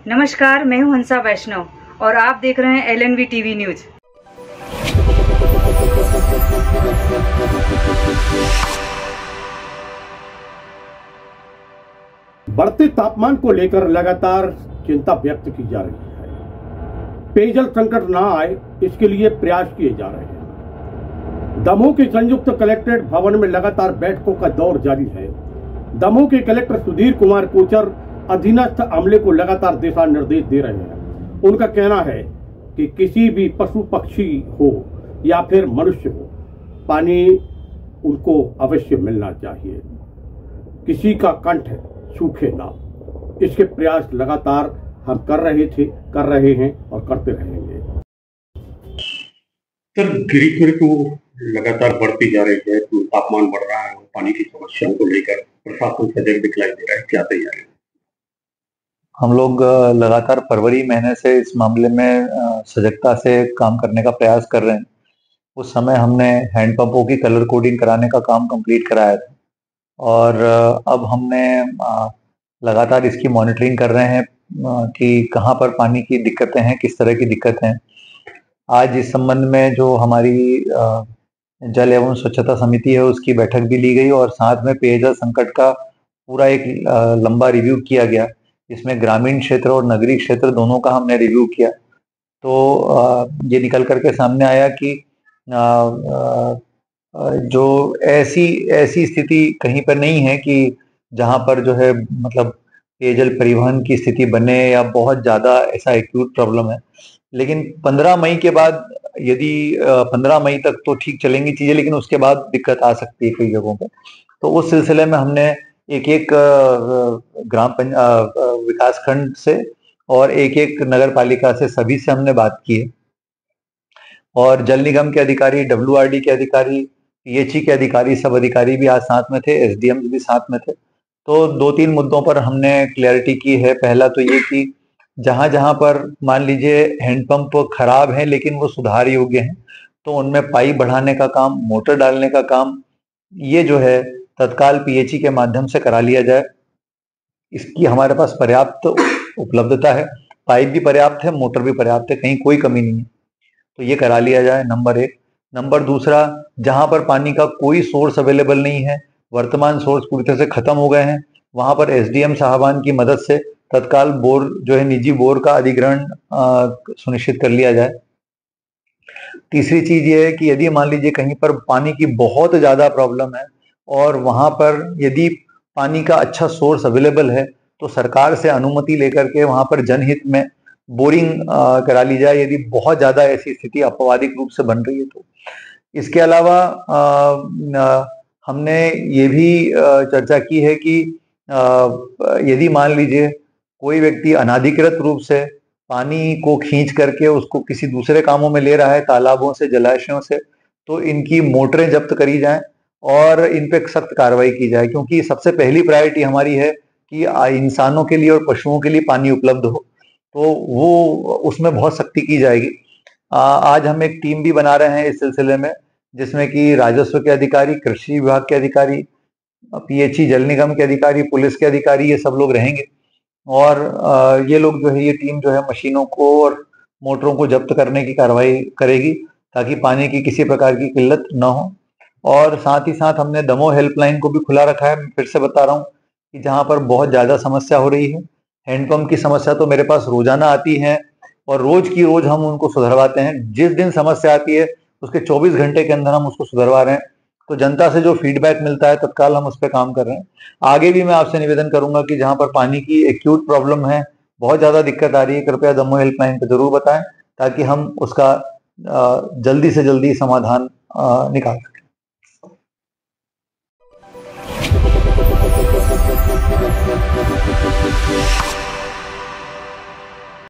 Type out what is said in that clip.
नमस्कार, मैं हूं हंसा वैष्णव और आप देख रहे हैं LNV टीवी न्यूज। बढ़ते तापमान को लेकर लगातार चिंता व्यक्त की जा रही है। पेयजल संकट ना आए इसके लिए प्रयास किए जा रहे हैं। दमोह के संयुक्त कलेक्ट्रेट भवन में लगातार बैठकों का दौर जारी है। दमोह के कलेक्टर सुधीर कुमार कोचर अधीनस्थ अमले को लगातार दिशा निर्देश दे रहे हैं। उनका कहना है कि किसी भी पशु पक्षी हो या फिर मनुष्य हो, पानी उनको अवश्य मिलना चाहिए। किसी का कंठ सूखे ना, इसके प्रयास लगातार हम कर रहे हैं और करते रहेंगे। सर, धीरे तो लगातार बढ़ती जा रही है, तो तापमान बढ़ रहा है और पानी की समस्याओं को लेकर प्रशासन सजग दिखलाई दे रहा है, क्या तैयारी है? हम लोग लगातार फरवरी महीने से इस मामले में सजगता से काम करने का प्रयास कर रहे हैं। उस समय हमने हैंडपंपों की कलर कोडिंग कराने का काम कंप्लीट कराया था और अब हमने लगातार इसकी मॉनिटरिंग कर रहे हैं कि कहाँ पर पानी की दिक्कतें हैं, किस तरह की दिक्कतें हैं। आज इस संबंध में जो हमारी जल एवं स्वच्छता समिति है उसकी बैठक भी ली गई और साथ में पेयजल संकट का पूरा एक लंबा रिव्यू किया गया। इसमें ग्रामीण क्षेत्र और नगरीय क्षेत्र दोनों का हमने रिव्यू किया। तो ये निकल करके सामने आया कि जो ऐसी स्थिति कहीं पर नहीं है कि जहां पर जो है मतलब पेयजल परिवहन की स्थिति बने या बहुत ज़्यादा ऐसा एक्यूट प्रॉब्लम है। लेकिन 15 मई के बाद यदि 15 मई तक तो ठीक चलेंगी चीज़ें, लेकिन उसके बाद दिक्कत आ सकती है कई जगहों पर। तो उस सिलसिले में हमने एक ग्राम विकास खंड से और एक नगर पालिका से सभी से हमने बात की है और जल निगम के अधिकारी, WRD के अधिकारी, PHE के अधिकारी, सब अधिकारी भी आज साथ में थे, SDM भी साथ में थे। तो 2-3 मुद्दों पर हमने क्लैरिटी की है। पहला तो ये कि जहां जहां पर मान लीजिए हैंडपंप खराब हैं लेकिन वो सुधार योग्य हैं, तो उनमें पाइप बढ़ाने का काम, मोटर डालने का काम, ये जो है तत्काल PHE के माध्यम से करा लिया जाए। इसकी हमारे पास पर्याप्त उपलब्धता है, पाइप भी पर्याप्त है, मोटर भी पर्याप्त है, कहीं कोई कमी नहीं है, तो ये करा लिया जाए, नंबर 1। नंबर दूसरा, जहां पर पानी का कोई सोर्स अवेलेबल नहीं है, वर्तमान सोर्स पूरी तरह से खत्म हो गए हैं, वहां पर SDM साहबान की मदद से तत्काल बोर जो है निजी बोर का अधिग्रहण सुनिश्चित कर लिया जाए। तीसरी चीज ये है कि यदि मान लीजिए कहीं पर पानी की बहुत ज्यादा प्रॉब्लम है और वहां पर यदि पानी का अच्छा सोर्स अवेलेबल है तो सरकार से अनुमति लेकर के वहां पर जनहित में बोरिंग करा ली जाए, यदि बहुत ज्यादा ऐसी स्थिति अपवादिक रूप से बन रही है तो। इसके अलावा हमने ये भी चर्चा की है कि यदि मान लीजिए कोई व्यक्ति अनाधिकृत रूप से पानी को खींच करके उसको किसी दूसरे कामों में ले रहा है, तालाबों से, जलाशयों से, तो इनकी मोटरें जब्त करी जाएं और इन पे सख्त कार्रवाई की जाए, क्योंकि सबसे पहली प्रायोरिटी हमारी है कि इंसानों के लिए और पशुओं के लिए पानी उपलब्ध हो, तो वो उसमें बहुत सख्ती की जाएगी। आज हम एक टीम भी बना रहे हैं इस सिलसिले में, जिसमें कि राजस्व के अधिकारी, कृषि विभाग के अधिकारी, PHE जल निगम के अधिकारी, पुलिस के अधिकारी, ये सब लोग रहेंगे और ये लोग जो है, ये टीम जो है मशीनों को और मोटरों को जब्त करने की कार्रवाई करेगी ताकि पानी की किसी प्रकार की किल्लत न हो। और साथ ही साथ हमने दमोह हेल्पलाइन को भी खुला रखा है। मैं फिर से बता रहा हूँ कि जहाँ पर बहुत ज़्यादा समस्या हो रही है, हैंडपंप की समस्या तो मेरे पास रोजाना आती है और रोज की रोज हम उनको सुधरवाते हैं। जिस दिन समस्या आती है उसके 24 घंटे के अंदर हम उसको सुधरवा रहे हैं। तो जनता से जो फीडबैक मिलता है तत्काल हम उस पर काम कर रहे हैं। आगे भी मैं आपसे निवेदन करूंगा कि जहां पर पानी की एक्यूट प्रॉब्लम है, बहुत ज्यादा दिक्कत आ रही है, कृपया दमोह हेल्पलाइन पर जरूर बताएं ताकि हम उसका जल्दी से जल्दी समाधान निकाल सकें।